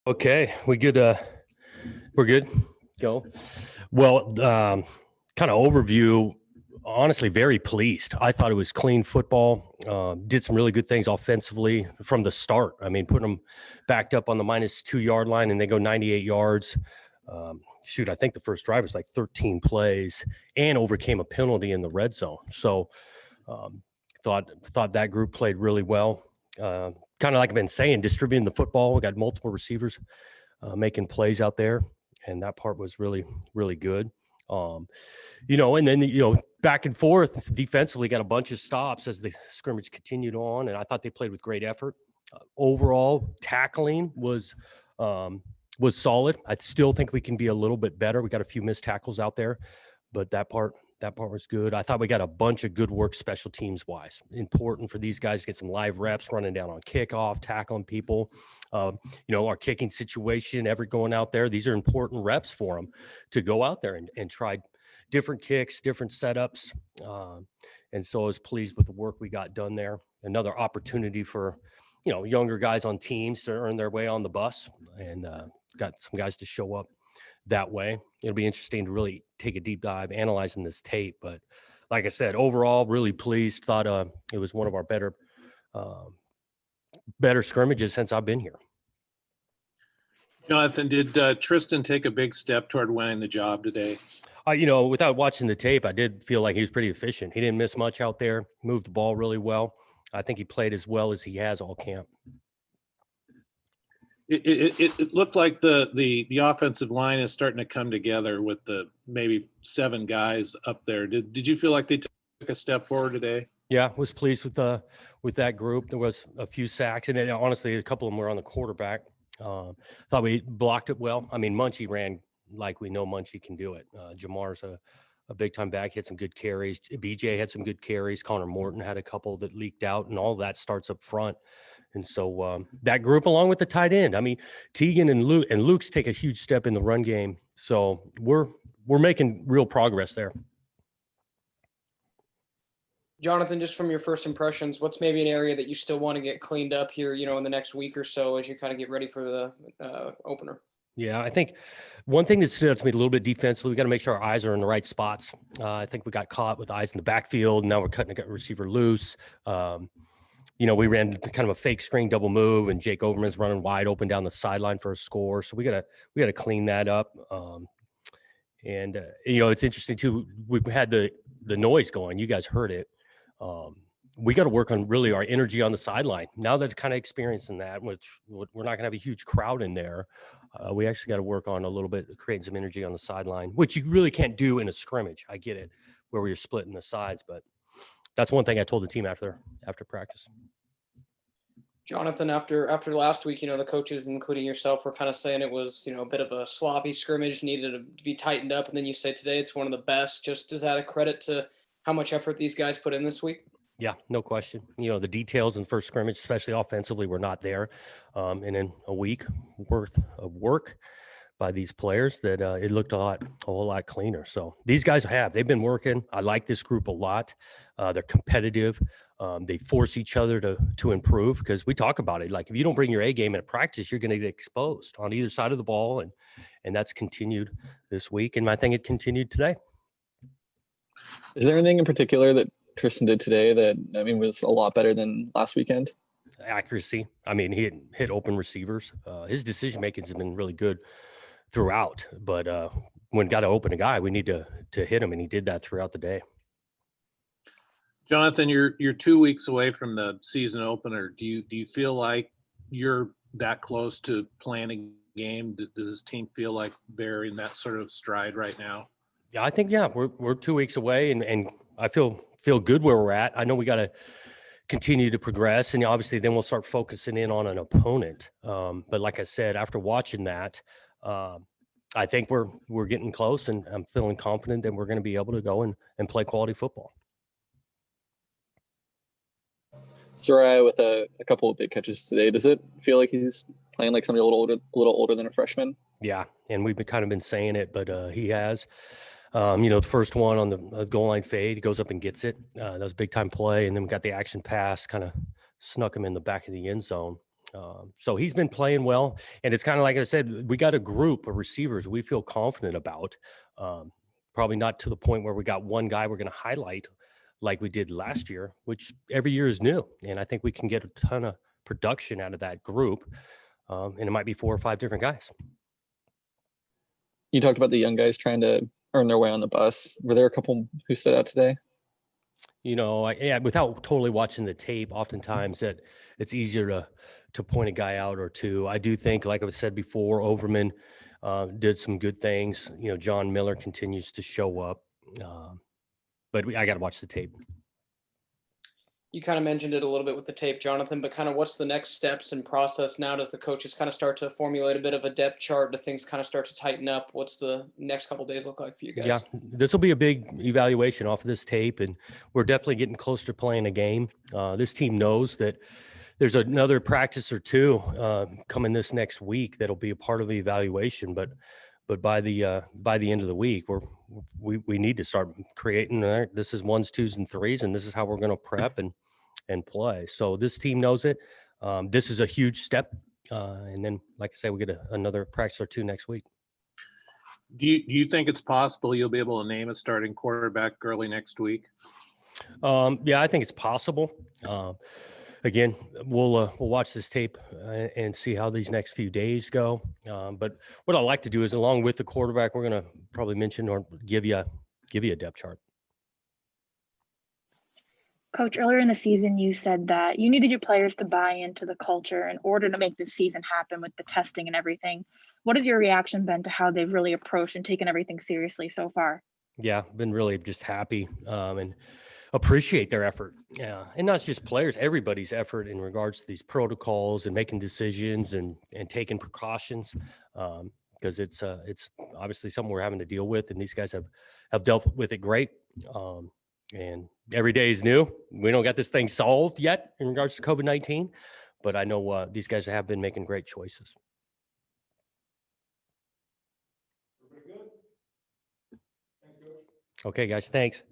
Okay, we good. We're good. Go. Well, kind of overview. Honestly, very pleased. I thought it was clean football. Did some really good things offensively from the start. I mean, putting them backed up on the -2 yard line, and they go 98 yards. Shoot, I think the first drive was like 13 plays, and overcame a penalty in the red zone. So, um, thought that group played really well. Kind of like I've been saying, distributing the football. We got multiple receivers making plays out there, and that part was really, really good. Um, and then back and forth defensively, got a bunch of stops as the scrimmage continued on, and I thought they played with great effort. Overall, tackling was solid. I still think we can be a little bit better. We got a few missed tackles out there, but that part was good. I thought we got a bunch of good work special teams wise. Important for these guys to get some live reps, running down on kickoff, tackling people. Our kicking situation, ever going out there, these are important reps for them to go out there and try different kicks, different setups. And so I was pleased with the work we got done there. Another opportunity for, younger guys on teams to earn their way on the bus, and got some guys to show up that way. It'll be interesting to really take a deep dive analyzing this tape. But like I said, overall, really pleased. Thought it was one of our better scrimmages since I've been here. Jonathan, did Tristan take a big step toward winning the job today? Without watching the tape, I did feel like he was pretty efficient. He didn't miss much out there, moved the ball really well. I think he played as well as he has all camp. It looked like the offensive line is starting to come together with the maybe 7 guys up there. Did you feel like they took a step forward today? Yeah, was pleased with that group. There was a few sacks, and then, honestly, a couple of them were on the quarterback. Thought we blocked it well. I mean, Munchie ran like we know Munchie can do it. Jamar's a big-time back. He had some good carries. BJ had some good carries. Connor Morton had a couple that leaked out, and all that starts up front. And so that group, along with the tight end, I mean, Teagan and Luke's take a huge step in the run game. So we're making real progress there. Jonathan, just from your first impressions, what's maybe an area that you still want to get cleaned up here, in the next week or so as you kind of get ready for the opener? Yeah, I think one thing that stood out to me a little bit defensively, we got to make sure our eyes are in the right spots. I think we got caught with eyes in the backfield. Now we're cutting a receiver loose. We ran kind of a fake screen double move, and Jake Overman's running wide open down the sideline for a score. So we gotta clean that up. It's interesting too. We've had the noise going. You guys heard it. We got to work on really our energy on the sideline. Now that kind of experiencing that, which we're not going to have a huge crowd in there, we actually got to work on a little bit, creating some energy on the sideline, which you really can't do in a scrimmage. I get it, where you're splitting the sides, but that's one thing I told the team after practice. Jonathan, after last week, the coaches, including yourself, were kind of saying it was, a bit of a sloppy scrimmage, needed to be tightened up. And then you say today it's one of the best. Just is that a credit to how much effort these guys put in this week? Yeah, no question. The details in first scrimmage, especially offensively, were not there. And in a week worth of work by these players, that it looked a whole lot cleaner. So these guys they've been working. I like this group a lot. They're competitive. They force each other to improve, because we talk about it. Like, if you don't bring your A game at practice, you're going to get exposed on either side of the ball. And that's continued this week. And I think it continued today. Is there anything in particular that Tristan did today that, was a lot better than last weekend? Accuracy. I mean, he hit open receivers. His decision-making has been really good throughout. But when got to open a guy, we need to hit him, and he did that throughout the day. Jonathan, you're 2 weeks away from the season opener. Do you feel like you're that close to playing a game? Does this team feel like they're in that sort of stride right now? Yeah, I think we're 2 weeks away, and I feel good where we're at. I know we got to continue to progress, and obviously then we'll start focusing in on an opponent. But like I said, after watching that, I think we're getting close, and I'm feeling confident that we're going to be able to go and play quality football. Soraya with a couple of big catches today. Does it feel like he's playing like somebody a little older than a freshman? Yeah, and we've been saying it, but he has. The first one on the goal line fade, he goes up and gets it. That was a big time play, and then we got the action pass, kind of snuck him in the back of the end zone. So he's been playing well, and it's kind of like I said, we got a group of receivers we feel confident about. Probably not to the point where we got one guy we're going to highlight like we did last year, which every year is new, and I think we can get a ton of production out of that group, and it might be 4 or 5 different guys. You talked about the young guys trying to earn their way on the bus. Were there a couple who stood out today? Without totally watching the tape, oftentimes that it's easier to point a guy out or two. I do think, like I said before, Overman did some good things. John Miller continues to show up, but I got to watch the tape. You kind of mentioned it a little bit with the tape, Jonathan, but kind of what's the next steps and process now? Does the coaches kind of start to formulate a bit of a depth chart? Do things kind of start to tighten up? What's the next couple of days look like for you guys? Yeah, this will be a big evaluation off of this tape, and we're definitely getting closer to playing a game. This team knows that there's another practice or two coming this next week that'll be a part of the evaluation, but by the end of the week, we need to start creating. This is 1s, 2s, and 3s, and this is how we're going to prep and play. So this team knows it. This is a huge step, and then, like I say, we get another practice or two next week. Do you think it's possible you'll be able to name a starting quarterback early next week? Yeah, I think it's possible. Again, we'll watch this tape and see how these next few days go. But what I like to do is, along with the quarterback, we're going to probably mention or give you a depth chart. Coach, earlier in the season, you said that you needed your players to buy into the culture in order to make this season happen with the testing and everything. What has your reaction been to how they've really approached and taken everything seriously so far? Yeah, been really just happy and appreciate their effort. Yeah, and not just players, everybody's effort in regards to these protocols and making decisions and taking precautions, because it's obviously something we're having to deal with, and these guys have dealt with it great. And every day is new. We don't got this thing solved yet in regards to COVID-19, but I know these guys have been making great choices. Okay, guys, thanks.